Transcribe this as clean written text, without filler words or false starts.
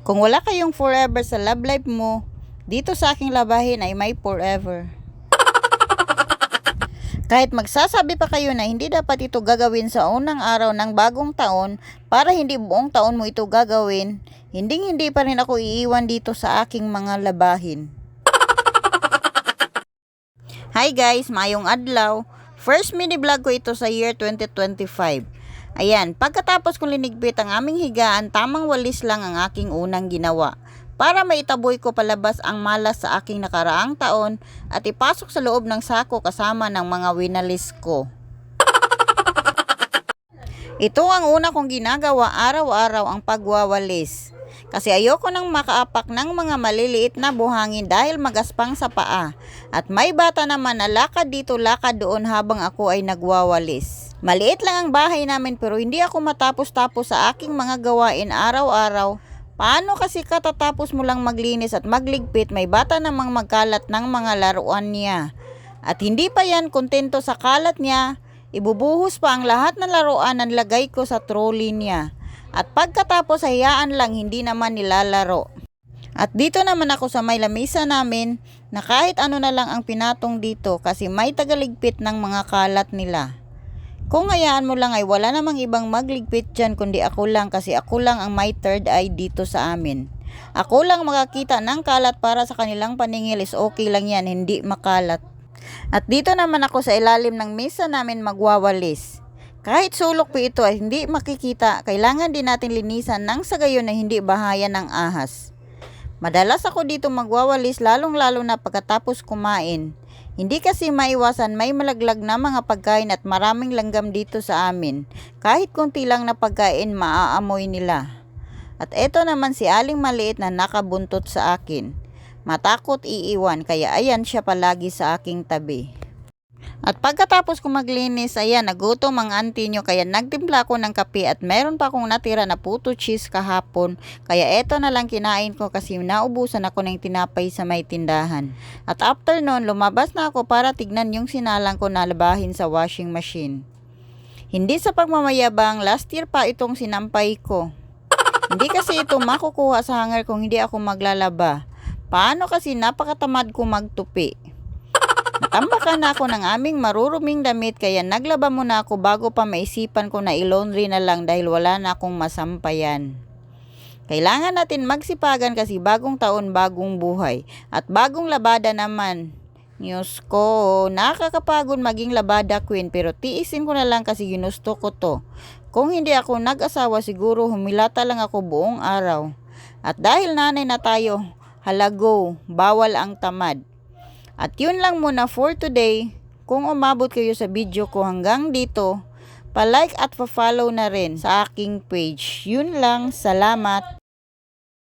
Kung wala kayong forever sa love life mo, dito sa aking labahin ay may forever. Kahit magsasabi pa kayo na hindi dapat ito gagawin sa unang araw ng bagong taon para hindi buong taon mo ito gagawin, hindi pa rin ako iiwan dito sa aking mga labahin. Hi guys, mayong adlaw. First mini vlog ko ito sa year 2025. Ayan, pagkatapos kong linigpit ang aming higaan, tamang walis lang ang aking unang ginawa. Para maitaboy ko palabas ang malas sa aking nakaraang taon at ipasok sa loob ng sako kasama ng mga winalis ko. Ito ang una kong ginagawa araw-araw, ang pagwawalis. Kasi ayoko nang makaapak ng mga maliliit na buhangin dahil magaspang sa paa. At may bata naman na lakad dito lakad doon habang ako ay nagwawalis. Maliit lang ang bahay namin pero hindi ako matapos-tapos sa aking mga gawain araw-araw. Paano kasi katatapos mo lang maglinis at magligpit, may bata namang magkalat ng mga laruan niya. At hindi pa yan kontento sa kalat niya, ibubuhos pa ang lahat ng laruan na nilagay ko sa trolley niya. At pagkatapos hayaan lang, hindi naman nilalaro. At dito naman ako sa may lamisa namin na kahit ano na lang ang pinatong dito kasi may tagaligpit ng mga kalat nila. Kung hayaan mo lang ay wala namang ibang magligpit dyan kundi ako lang kasi ako lang ang may third eye dito sa amin. Ako lang makakita ng kalat para sa kanilang paningil is okay lang yan, hindi makalat. At dito naman ako sa ilalim ng mesa namin magwawalis. Kahit sulok po ito ay hindi makikita, kailangan din natin linisan nang sa gayon na hindi bahayan ng ahas. Madalas ako dito magwawalis lalong-lalo na pagkatapos kumain. Hindi kasi maiwasan, may malaglag na mga pagkain at maraming langgam dito sa amin. Kahit konti lang na pagkain maaamoy nila. At eto naman si Aling Maliit na nakabuntot sa akin. Matakot iiwan kaya ayan siya palagi sa aking tabi. At pagkatapos ko maglinis, ayan, nagutom ang auntie nyo kaya nagtimpla ako ng kape at meron pa akong natira na puto cheese kahapon. Kaya eto na lang kinain ko kasi naubusan ako ng tinapay sa may tindahan. At after noon, lumabas na ako para tignan yung sinalang ko na labahin sa washing machine. Hindi sa pagmamayabang, last year pa itong sinampay ko. Hindi kasi ito makukuha sa hanger kung hindi ako maglalaba. Paano kasi napakatamad ko magtupi. Natambakan na ako ng aming maruruming damit kaya naglaba muna ako bago pa maisipan ko na i-laundry na lang dahil wala na akong masampayan. Kailangan natin magsipagan kasi bagong taon, bagong buhay. At bagong labada naman. Diyos ko, nakakapagod maging labada queen pero tiisin ko na lang kasi ginusto ko to. Kung hindi ako nag-asawa siguro humilata lang ako buong araw. At dahil nanay na tayo, halago, bawal ang tamad. At yun lang muna for today. Kung umabot kayo sa video ko hanggang dito, pa-like at pa-follow na rin sa aking page. Yun lang, salamat.